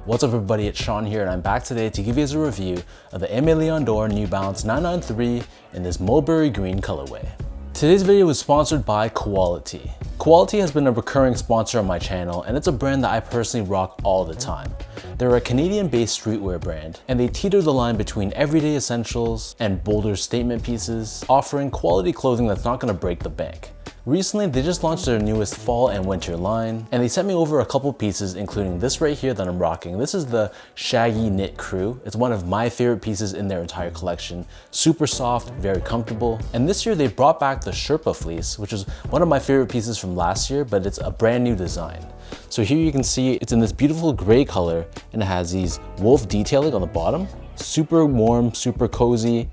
What's up everybody, it's Sean here and I'm back today to give you guys a review of the Aimé Dore New Balance 993 in this mulberry green colorway. Today's video is sponsored by Quality. Quality has been a recurring sponsor on my channel and it's a brand that I personally rock all the time. They're a Canadian-based streetwear brand and they teeter the line between everyday essentials and bolder statement pieces, offering quality clothing that's not going to break the bank. Recently, they just launched their newest fall and winter line, and they sent me over a couple pieces, including this right here that I'm rocking. This is the Shaggy Knit Crew. It's one of my favorite pieces in their entire collection. Super soft, very comfortable. And this year they brought back the Sherpa fleece, which is one of my favorite pieces from last year, but it's a brand new design. So here you can see it's in this beautiful gray color, and it has these wolf detailing on the bottom. Super warm, super cozy.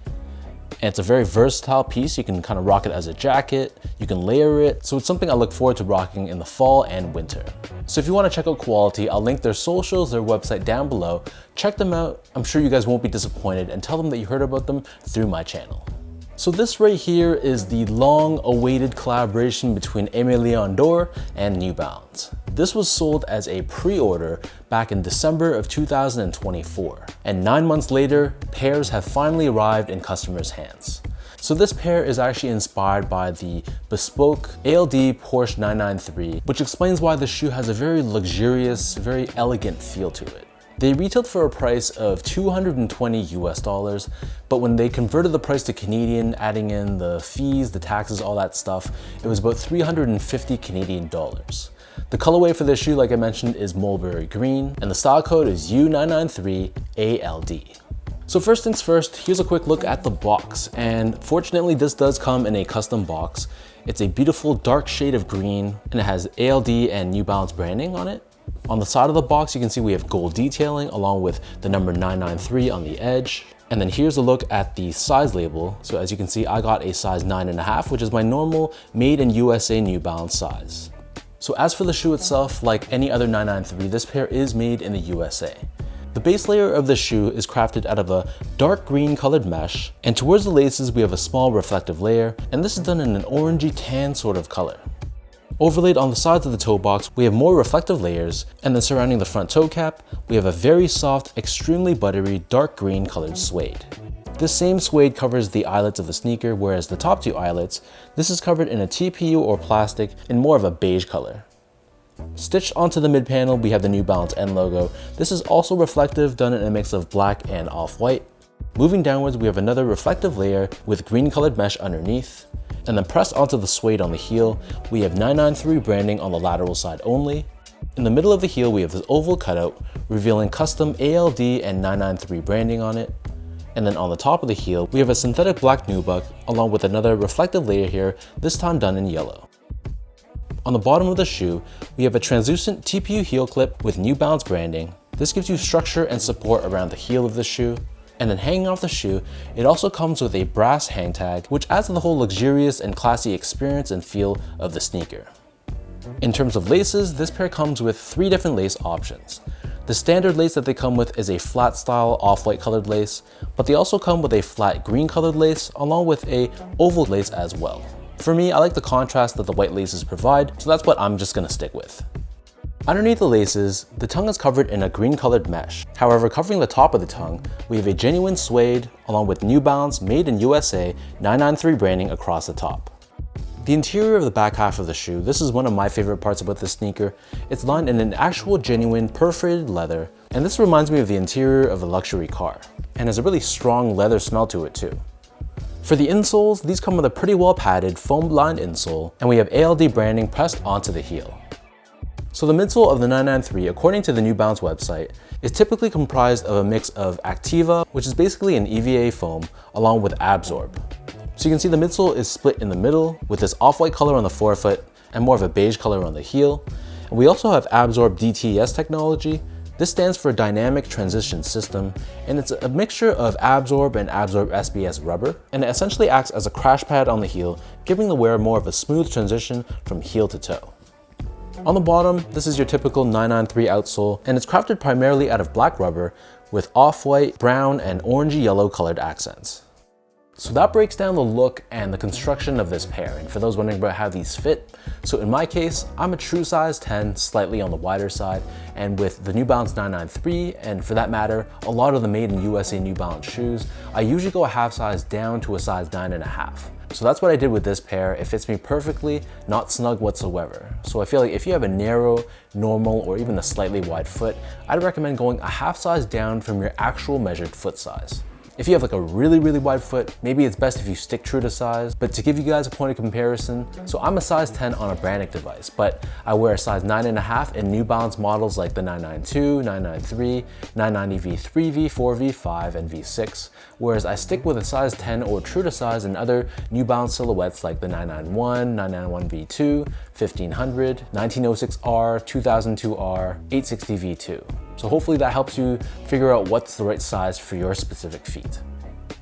And it's a very versatile piece. You can kind of rock it as a jacket, you can layer it. So it's something I look forward to rocking in the fall and winter. So if you want to check out Quality, I'll link their socials, their website down below. Check them out. I'm sure you guys won't be disappointed, and tell them that you heard about them through my channel. So this right here is the long-awaited collaboration between Aimé Dore and New Balance. This was sold as a pre-order back in December of 2024. And 9 months later, pairs have finally arrived in customers' hands. So this pair is actually inspired by the bespoke ALD Porsche 993, which explains why the shoe has a very luxurious, very elegant feel to it. They retailed for a price of $220 US, but when they converted the price to Canadian, adding in the fees, the taxes, all that stuff, it was about 350 Canadian dollars. The colorway for this shoe, like I mentioned, is mulberry green, and the style code is U993ALD. So first things first, here's a quick look at the box, and fortunately this does come in a custom box. It's a beautiful dark shade of green, and it has ALD and New Balance branding on it. On the side of the box, you can see we have gold detailing along with the number 993 on the edge. And then here's a look at the size label. So as you can see, I got a size 9.5, which is my normal made in USA New Balance size. So as for the shoe itself, like any other 993, this pair is made in the USA. The base layer of the shoe is crafted out of a dark green colored mesh, and towards the laces we have a small reflective layer, and this is done in an orangey tan sort of color. Overlaid on the sides of the toe box, we have more reflective layers, and then surrounding the front toe cap, we have a very soft, extremely buttery, dark green colored suede. This same suede covers the eyelets of the sneaker, whereas the top two eyelets, this is covered in a TPU or plastic in more of a beige color. Stitched onto the mid panel, we have the New Balance N logo. This is also reflective, done in a mix of black and off-white. Moving downwards, we have another reflective layer with green colored mesh underneath. And then pressed onto the suede on the heel, we have 993 branding on the lateral side only. In the middle of the heel, we have this oval cutout, revealing custom ALD and 993 branding on it. And then on the top of the heel, we have a synthetic black nubuck, along with another reflective layer here, this time done in yellow. On the bottom of the shoe, we have a translucent TPU heel clip with New Balance branding. This gives you structure and support around the heel of the shoe. And then hanging off the shoe, it also comes with a brass hang tag, which adds to the whole luxurious and classy experience and feel of the sneaker. In terms of laces, this pair comes with 3 different lace options. The standard lace that they come with is a flat style off-white colored lace, but they also come with a flat green colored lace along with a oval lace as well. For me, I like the contrast that the white laces provide, so that's what I'm just gonna stick with. Underneath the laces, the tongue is covered in a green colored mesh. However, covering the top of the tongue, we have a genuine suede along with New Balance made in USA 993 branding across the top. The interior of the back half of the shoe, this is one of my favorite parts about this sneaker. It's lined in an actual genuine perforated leather, and this reminds me of the interior of a luxury car, and has a really strong leather smell to it too. For the insoles, these come with a pretty well padded foam lined insole, and we have ALD branding pressed onto the heel. So the midsole of the 993, according to the New Balance website, is typically comprised of a mix of Activa, which is basically an EVA foam, along with Absorb. So you can see the midsole is split in the middle with this off-white color on the forefoot and more of a beige color on the heel. And we also have Absorb DTS technology. This stands for Dynamic Transition System, and it's a mixture of Absorb and Absorb SBS rubber, and it essentially acts as a crash pad on the heel, giving the wearer more of a smooth transition from heel to toe. On the bottom, this is your typical 993 outsole, and it's crafted primarily out of black rubber with off-white, brown, and orangey yellow colored accents. So that breaks down the look and the construction of this pair. And for those wondering about how these fit, so in my case, I'm a true size 10, slightly on the wider side, and with the New Balance 993, and for that matter, a lot of the made in USA New Balance shoes, I usually go a half size down to a size 9.5. So that's what I did with this pair. It fits me perfectly, not snug whatsoever. So I feel like if you have a narrow, normal, or even a slightly wide foot, I'd recommend going a half size down from your actual measured foot size. If you have like a really wide foot, maybe it's best if you stick true to size. But to give you guys a point of comparison, so I'm a size 10 on a Brannick device, but I wear a size 9.5 in New Balance models like the 992, 993, 990 V3, V4, V5, and V6, whereas I stick with a size 10 or true to size in other New Balance silhouettes like the 991, 991 V2, 1500, 1906R, 2002R, 860 V2. So hopefully that helps you figure out what's the right size for your specific feet.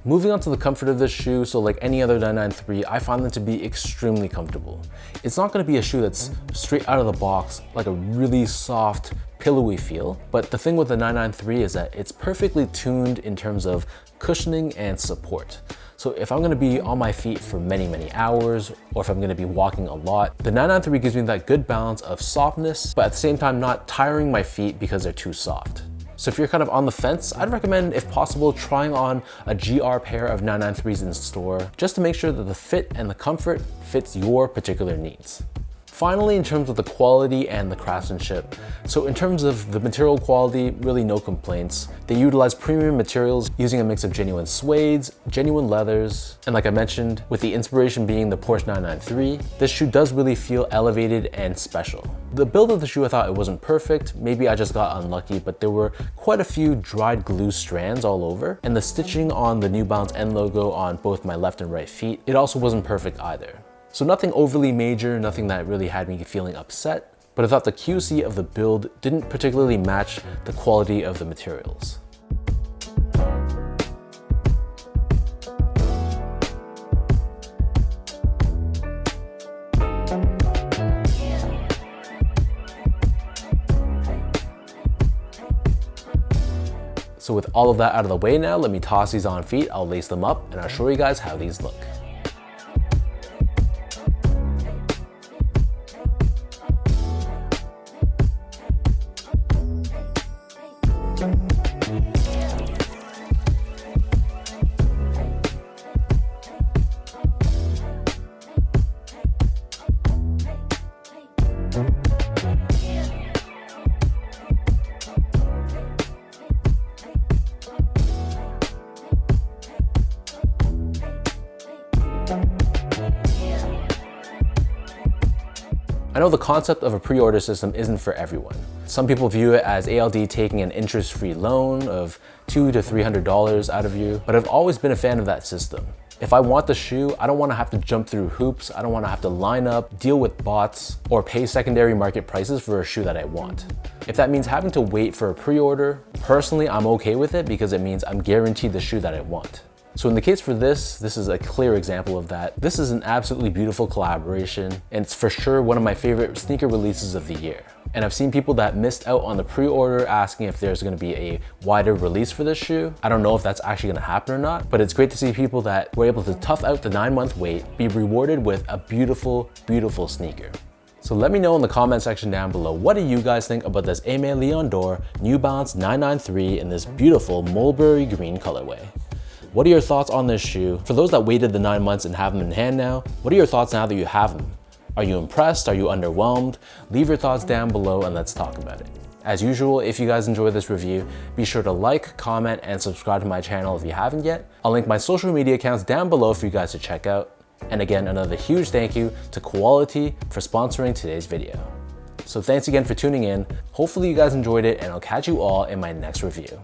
Moving on to the comfort of this shoe, so like any other 993, I find them to be extremely comfortable. It's not going to be a shoe that's straight out of the box, like a really soft, pillowy feel, but the thing with the 993 is that it's perfectly tuned in terms of cushioning and support. So if I'm gonna be on my feet for many hours, or if I'm gonna be walking a lot, the 993 gives me that good balance of softness, but at the same time not tiring my feet because they're too soft. So if you're kind of on the fence, I'd recommend, if possible, trying on a GR pair of 993s in store, just to make sure that the fit and the comfort fits your particular needs. Finally, in terms of the quality and the craftsmanship, so in terms of the material quality, really no complaints. They utilize premium materials using a mix of genuine suedes, genuine leathers, and like I mentioned, with the inspiration being the Porsche 993, this shoe does really feel elevated and special. The build of the shoe, I thought it wasn't perfect. Maybe I just got unlucky, but there were quite a few dried glue strands all over, and the stitching on the New Balance N logo on both my left and right feet, it also wasn't perfect either. So nothing overly major, nothing that really had me feeling upset, but I thought the QC of the build didn't particularly match the quality of the materials. So with all of that out of the way now, let me toss these on feet, I'll lace them up, and I'll show you guys how these look. I know the concept of a pre-order system isn't for everyone. Some people view it as ALD taking an interest-free loan of $200 to $300 out of you, but I've always been a fan of that system. If I want the shoe, I don't want to have to jump through hoops, I don't want to have to line up, deal with bots, or pay secondary market prices for a shoe that I want. If that means having to wait for a pre-order, personally I'm okay with it because it means I'm guaranteed the shoe that I want. So in the case for this is a clear example of that. This is an absolutely beautiful collaboration, and it's for sure one of my favorite sneaker releases of the year. And I've seen people that missed out on the pre-order asking if there's gonna be a wider release for this shoe. I don't know if that's actually gonna happen or not, but it's great to see people that were able to tough out the 9-month wait, be rewarded with a beautiful, beautiful sneaker. So let me know in the comment section down below, what do you guys think about this Aimé Dore New Balance 993 in this beautiful mulberry green colorway? What are your thoughts on this shoe? For those that waited the 9 months and have them in hand now, what are your thoughts now that you have them? Are you impressed? Are you underwhelmed? Leave your thoughts down below and let's talk about it. As usual, if you guys enjoyed this review, be sure to like, comment, and subscribe to my channel if you haven't yet. I'll link my social media accounts down below for you guys to check out. And again, another huge thank you to Quality for sponsoring today's video. So thanks again for tuning in. Hopefully you guys enjoyed it, and I'll catch you all in my next review.